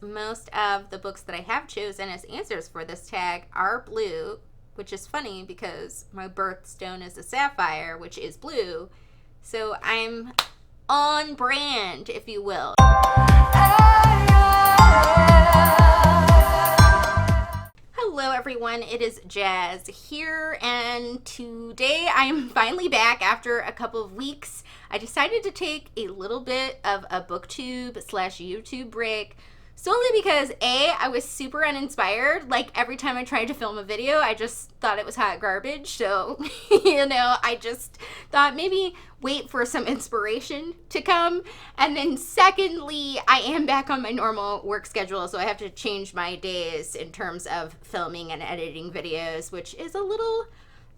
Most of the books that I have chosen as answers for this tag are blue, which is funny because my birthstone is a sapphire, which is blue. So I'm on brand, if you will. Hello everyone, it is Jazz here, and today I am finally back after a couple of weeks. I decided to take a little bit of a booktube / YouTube break, solely because I was super uninspired. Like every time I tried to film a video, I just thought it was hot garbage. So, I just thought maybe wait for some inspiration to come. And then secondly, I am back on my normal work schedule, so I have to change my days in terms of filming and editing videos, which is a little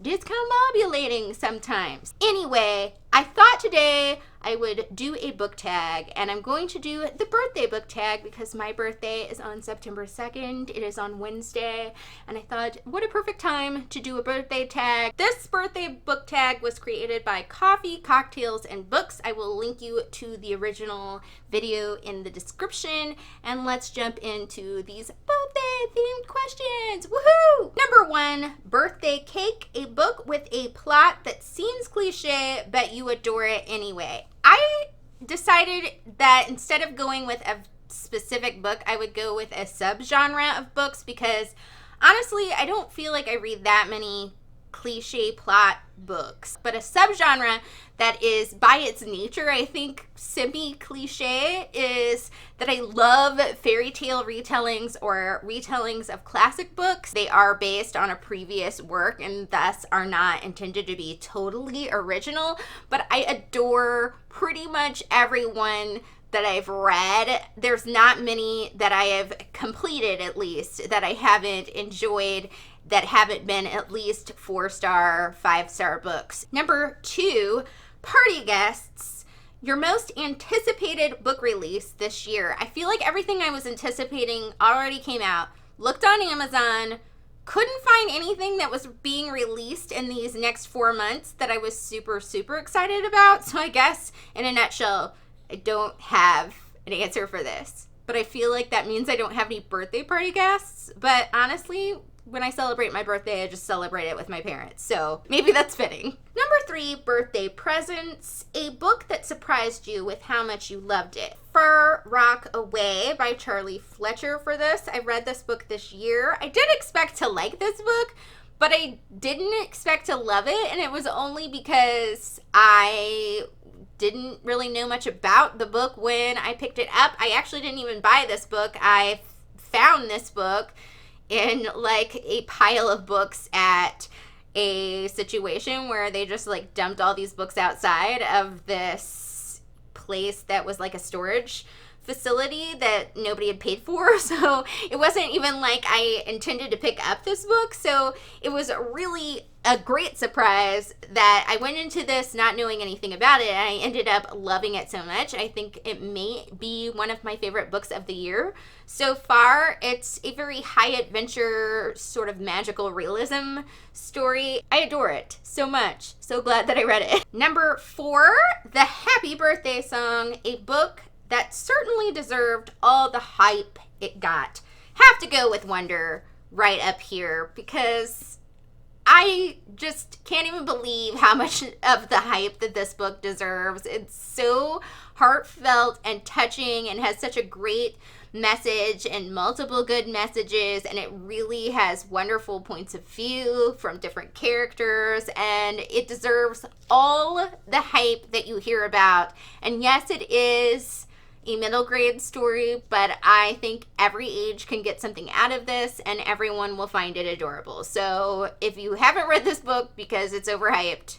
discombobulating sometimes. Anyway, I thought today I would do a book tag, and I'm going to do the birthday book tag because my birthday is on September 2nd. It is on Wednesday, and I thought, what a perfect time to do a birthday tag. This birthday book tag was created by Coffee, Cocktails, and Books. I will link you to the original video in the description, and let's jump into these birthday themed questions. Woohoo! Number 1, birthday cake, a book with a plot that seems cliche, but you adore it anyway. I decided that instead of going with a specific book, I would go with a subgenre of books because honestly, I don't feel like I read that many cliche plot books. But a subgenre that is by its nature, I think, semi-cliche is that I love fairy tale retellings or retellings of classic books. They are based on a previous work and thus are not intended to be totally original, but I adore pretty much everyone that I've read. There's not many that I have completed, at least, that I haven't enjoyed, that haven't been at least 4-star, 5-star books. Number 2, party guests. Your most anticipated book release this year. I feel like everything I was anticipating already came out. Looked on Amazon, couldn't find anything that was being released in these next 4 months that I was super, super excited about. So I guess, in a nutshell, I don't have an answer for this. But I feel like that means I don't have any birthday party guests. But honestly, when I celebrate my birthday, I just celebrate it with my parents. So maybe that's fitting. Number 3, birthday presents. A book that surprised you with how much you loved it. Fur Rock Away by Charlie Fletcher for this. I read this book this year. I did expect to like this book, but I didn't expect to love it. And it was only because I didn't really know much about the book when I picked it up. I actually didn't even buy this book. I found this book in like a pile of books at a situation where they just like dumped all these books outside of this place that was like a storage facility that nobody had paid for. So it wasn't even like I intended to pick up this book. So it was really a great surprise that I went into this not knowing anything about it, and I ended up loving it so much. I think it may be one of my favorite books of the year so far. It's a very high adventure, sort of magical realism story. I adore it so much. So glad that I read it. Number 4, The Happy Birthday Song, a book that certainly deserved all the hype it got. Have to go with Wonder right up here because I just can't even believe how much of the hype that this book deserves. It's so heartfelt and touching and has such a great message and multiple good messages, and it really has wonderful points of view from different characters, and it deserves all the hype that you hear about. And yes, it is a middle grade story, but I think every age can get something out of this and everyone will find it adorable. So if you haven't read this book because it's overhyped,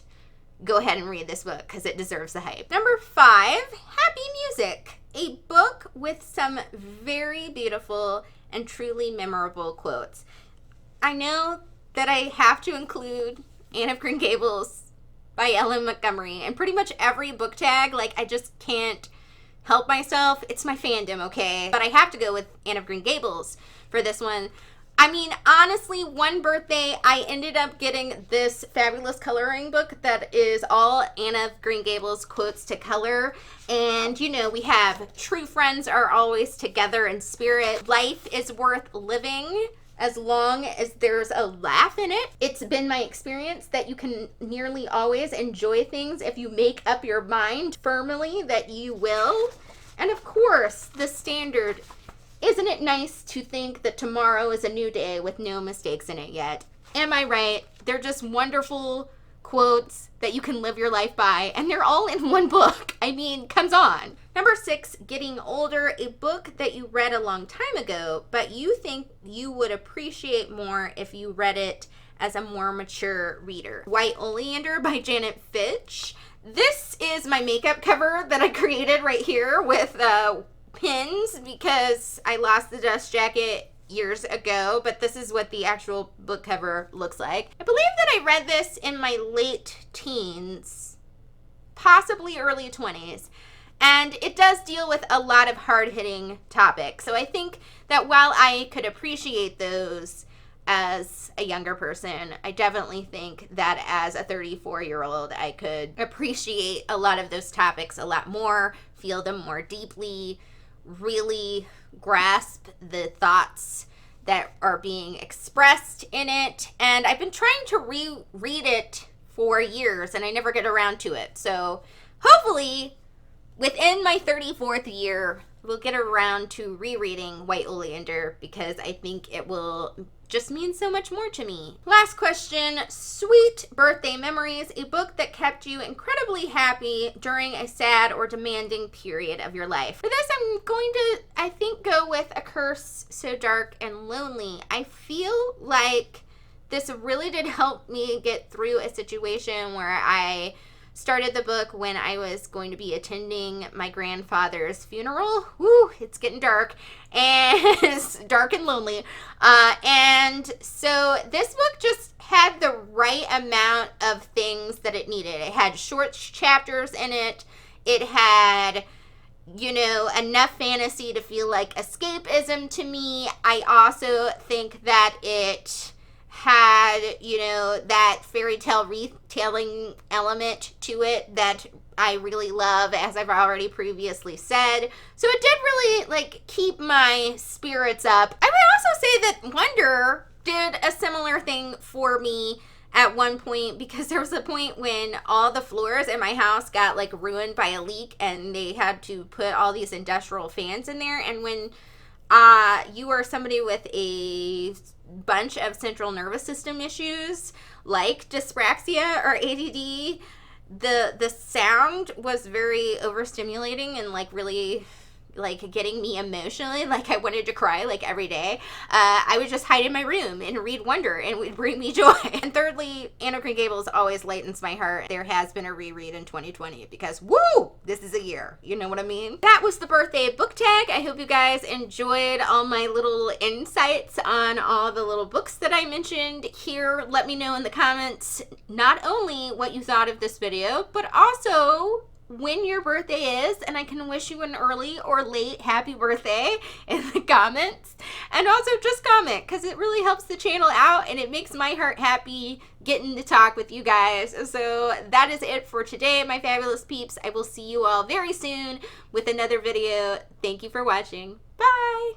go ahead and read this book because it deserves the hype. Number 5, Happy Music, a book with some very beautiful and truly memorable quotes. I know that I have to include Anne of Green Gables by Ellen Montgomery, and pretty much every book tag, like I just can't help myself. It's my fandom, okay? But I have to go with Anne of Green Gables for this one. I mean, honestly, one birthday, I ended up getting this fabulous coloring book that is all Anne of Green Gables quotes to color. And, you know, we have true friends are always together in spirit. Life is worth living as long as there's a laugh in it. It's been my experience that you can nearly always enjoy things if you make up your mind firmly that you will. And of course, the standard, isn't it nice to think that tomorrow is a new day with no mistakes in it yet? Am I right? They're just wonderful quotes that you can live your life by, and they're all in one book. I mean, comes on. Number 6, Getting Older, a book that you read a long time ago, but you think you would appreciate more if you read it as a more mature reader. White Oleander by Janet Fitch. This is my makeup cover that I created right here with pins because I lost the dust jacket years ago, but this is what the actual book cover looks like. I believe that I read this in my late teens, possibly early 20s, and it does deal with a lot of hard-hitting topics. So I think that while I could appreciate those as a younger person, I definitely think that as a 34-year-old, I could appreciate a lot of those topics a lot more, feel them more deeply, really grasp the thoughts that are being expressed in it. And I've been trying to reread it for years and I never get around to it. So hopefully within my 34th year, we'll get around to rereading White Oleander because I think it will just mean so much more to me. Last question, Sweet Birthday Memories, a book that kept you incredibly happy during a sad or demanding period of your life. For this, I'm going to, I think, go with A Curse So Dark and Lonely. I feel like this really did help me get through a situation where I started the book when I was going to be attending my grandfather's funeral. Woo, it's getting dark. And it's dark and lonely. And so this book just had the right amount of things that it needed. It had short chapters in it. It had, you know, enough fantasy to feel like escapism to me. I also think that it had, you know, that fairy tale retelling element to it that I really love, as I've already previously said. So it did really, like, keep my spirits up. I would also say that Wonder did a similar thing for me at one point, because there was a point when all the floors in my house got, like, ruined by a leak, and they had to put all these industrial fans in there. And when you are somebody with a bunch of central nervous system issues like dyspraxia or ADD, the sound was very overstimulating and like really like getting me emotionally, like I wanted to cry like every day. I would just hide in my room and read Wonder and it would bring me joy. And thirdly, Anne of Green Gables always lightens my heart. There has been a reread in 2020 because woo, this is a year. You know what I mean? That was the birthday book tag. I hope you guys enjoyed all my little insights on all the little books that I mentioned here. Let me know in the comments not only what you thought of this video, but also when your birthday is, and I can wish you an early or late happy birthday in the comments. And also just comment, because it really helps the channel out and it makes my heart happy getting to talk with you guys. So that is it for today, my fabulous peeps. I will see you all very soon with another video. Thank you for watching. Bye!